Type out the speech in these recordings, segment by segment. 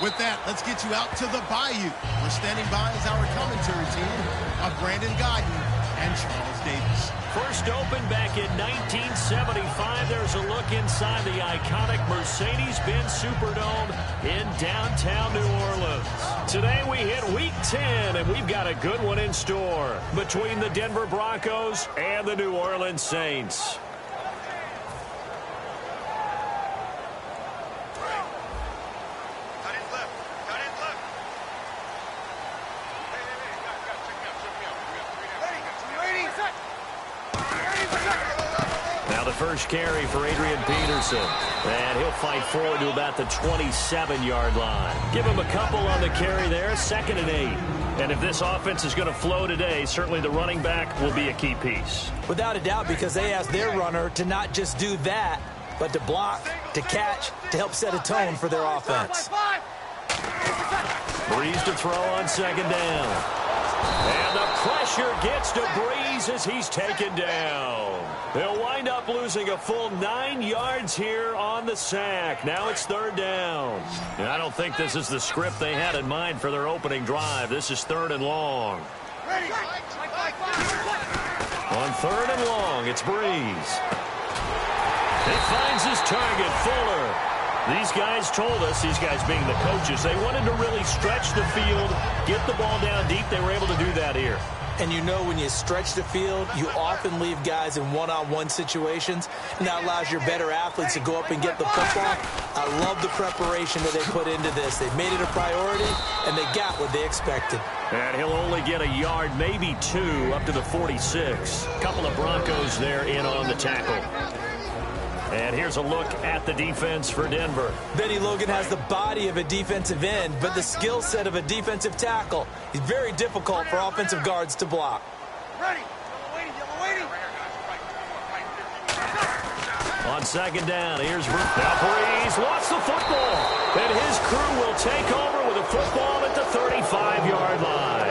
With that, let's get you out to the Bayou. We're standing by as our commentary team of Brandon Godden and Charles Davis. First opened back in 1975. There's a look inside the iconic Mercedes-Benz Superdome in downtown New Orleans. Today we hit Week 10, and we've got a good one in store between the Denver Broncos and the New Orleans Saints. First carry for Adrian Peterson. And he'll fight forward to about the 27-yard line. Give him a couple on the carry there, 2nd and 8. And if this offense is going to flow today, certainly the running back will be a key piece. Without a doubt, because they asked their runner to not just do that, but to block, to catch, to help set a tone for their offense. Breeze to throw on 2nd down. And the pressure gets to Breeze as he's taken down. They'll wind up losing a full 9 yards here on the sack. Now it's 3rd down. And I don't think this is the script they had in mind for their opening drive. This is 3rd and long. On 3rd and long, it's Breeze. He finds his target, Fuller. These guys told us, these guys being the coaches, they wanted to really stretch the field, get the ball down deep. They were able to do that here. And you know, when you stretch the field, you often leave guys in one-on-one situations, and that allows your better athletes to go up and get the football. I love the preparation that they put into this. They made it a priority, and they got what they expected. And he'll only get a yard, maybe 2, up to the 46. Couple of Broncos there in on the tackle. And here's a look at the defense for Denver. Benny Logan has the body of a defensive end, but the skill set of a defensive tackle. He's very difficult for offensive guards to block. Ready. On 2nd down, here's Breeze. Lost the football. And his crew will take over with a football at the 35-yard line.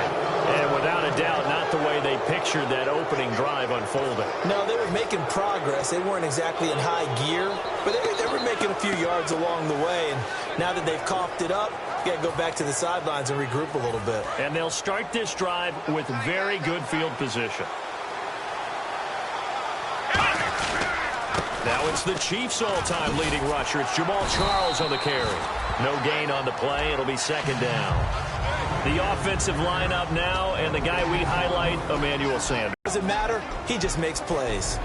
And without a doubt, not the way they pictured that opening drive unfolding. No, they were making progress. They weren't exactly in high gear, but they were making a few yards along the way. And now that they've coughed it up, you got to go back to the sidelines and regroup a little bit. And they'll start this drive with very good field position. Now it's the Chiefs' all-time leading rusher. It's Jamal Charles on the carry. No gain on the play. It'll be 2nd down. The offensive lineup now, and the guy we highlight, Emmanuel Sanders. Doesn't matter. He just makes plays.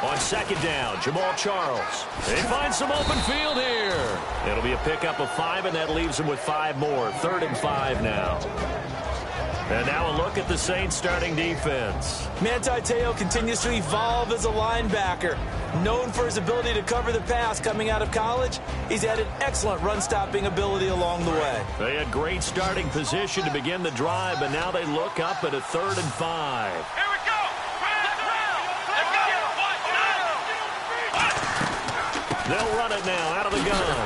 On 2nd down, Jamal Charles. They find some open field here. It'll be a pickup of 5, and that leaves them with 5 more. 3rd and 5 now. And now a look at the Saints starting defense. Manti Te'o continues to evolve as a linebacker. Known for his ability to cover the pass coming out of college, he's had an excellent run-stopping ability along the way. They had great starting position to begin the drive, but now they look up at a 3rd and 5. They'll run it now out of the gun.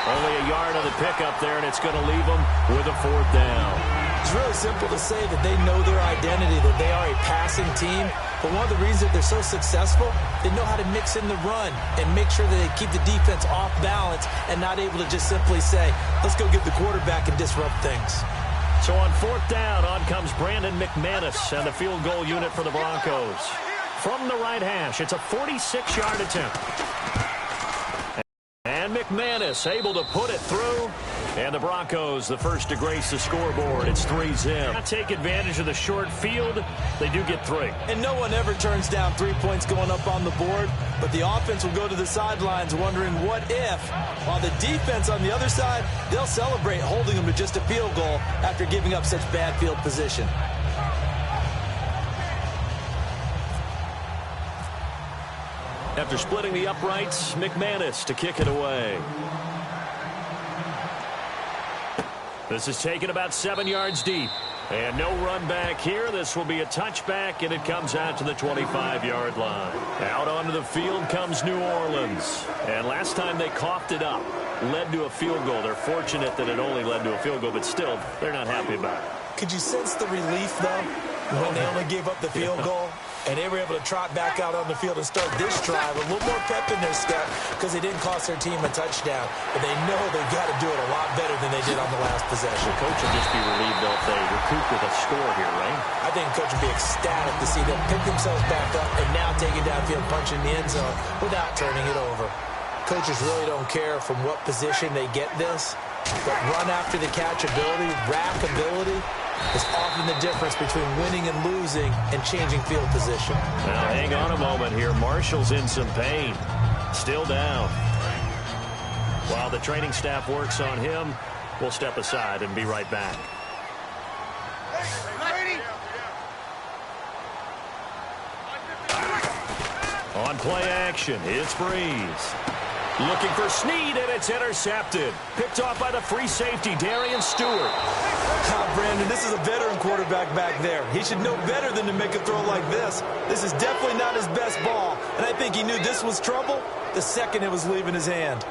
Only a yard on the pickup there, and it's going to leave them with a 4th down. It's really simple to say that they know their identity, that they are a passing team. But one of the reasons that they're so successful, they know how to mix in the run and make sure that they keep the defense off balance and not able to just simply say, let's go get the quarterback and disrupt things. So on 4th down, on comes Brandon McManus and the field goal unit for the Broncos. From the right hash, it's a 46-yard attempt. And McManus able to put it through. And the Broncos, the first to grace the scoreboard. It's 3-zip. Not take advantage of the short field. They do get 3. And no one ever turns down 3 points going up on the board. But the offense will go to the sidelines wondering what if. While the defense on the other side, they'll celebrate holding them to just a field goal after giving up such bad field position. After splitting the uprights, McManus to kick it away. This is taken about 7 yards deep. And no run back here. This will be a touchback, and it comes out to the 25-yard line. Out onto the field comes New Orleans. And last time they coughed it up, led to a field goal. They're fortunate that it only led to a field goal, but still, they're not happy about it. Could you sense the relief, though, when they only gave up the field goal? And they were able to trot back out on the field and start this drive. A little more pep in their step because they didn't cost their team a touchdown. But they know they've got to do it a lot better than they did on the last possession. The coach will just be relieved, though, if they recoup with a score here, right? I think the coach will be ecstatic to see them pick themselves back up and now take it downfield, punching the end zone without turning it over. Coaches really don't care from what position they get this. But run after the catch ability, rack ability, is often the difference between winning and losing and changing field position. Now, hang on a moment here. Marshall's in some pain. Still down. While the training staff works on him, we'll step aside and be right back. On play action, it's Breeze. Looking for Snead, and it's intercepted. Picked off by the free safety, Darian Stewart. Brandon, this is a veteran quarterback back there. He should know better than to make a throw like this. This is definitely not his best ball, and I think he knew this was trouble the second it was leaving his hand.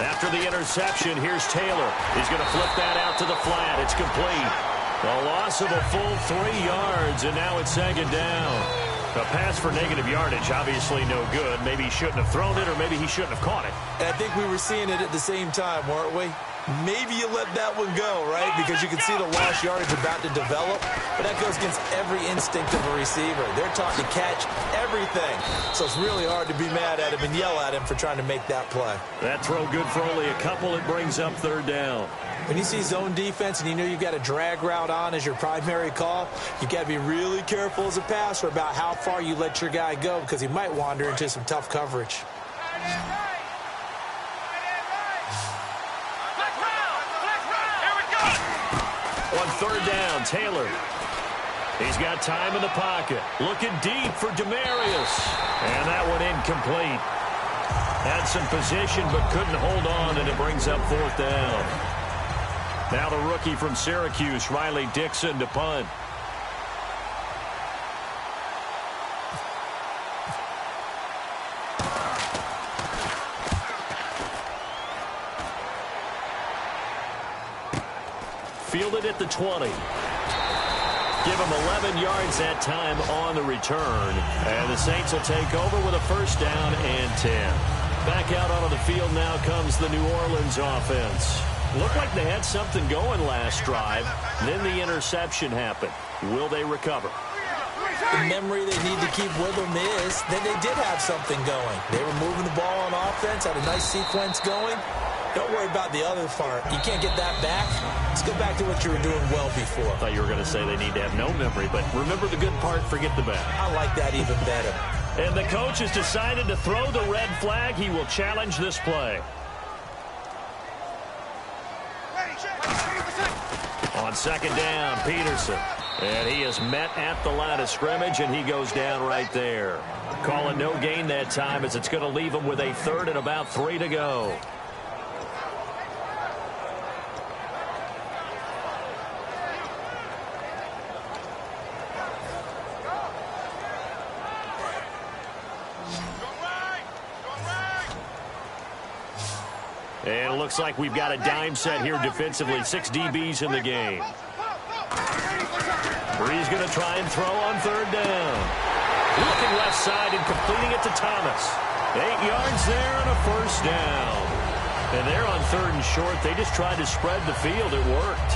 After the interception, here's Taylor. He's going to flip that out to the flat. It's complete. A loss of a full 3 yards, and now it's second down. A pass for negative yardage, obviously no good. Maybe he shouldn't have thrown it, or maybe he shouldn't have caught it. And I think we were seeing it at the same time, weren't we? Maybe you let that one go, right? Because you can see the lost yardage about to develop. But that goes against every instinct of a receiver. They're taught to catch everything. So it's really hard to be mad at him and yell at him for trying to make that play. That throw good for only a couple. It brings up third down. When you see zone defense and you know you've got a drag route on as your primary call, you've got to be really careful as a passer about how far you let your guy go because he might wander into some tough coverage. On third down, Taylor. He's got time in the pocket. Looking deep for Demarius. And that one incomplete. Had some position but couldn't hold on, and it brings up fourth down. Now the rookie from Syracuse, Riley Dixon, to punt. Fielded at the 20. Give him 11 yards that time on the return. And the Saints will take over with a first down and 10. Back out onto the field now comes the New Orleans offense. Looked like they had something going last drive. Then the interception happened. Will they recover? The memory they need to keep with them is that they did have something going. They were moving the ball on offense, had a nice sequence going. Don't worry about the other part. You can't get that back. Let's go back to what you were doing well before. I thought you were going to say they need to have no memory, but remember the good part, forget the bad. I like that even better. And the coach has decided to throw the red flag. He will challenge this play. On second down, Peterson. And he is met at the line of scrimmage, and he goes down right there. Calling no gain that time as it's going to leave him with a third and about 3 to go. And it looks like we've got a dime set here defensively. 6 DBs in the game. Breeze going to try and throw on third down. Looking left side and completing it to Thomas. 8 yards there and a first down. And they're on third and short. They just tried to spread the field. It worked.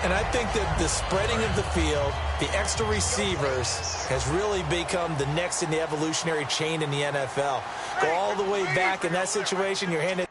And I think that the spreading of the field, the extra receivers, has really become the next in the evolutionary chain in the NFL. Go all the way back in that situation, you're handed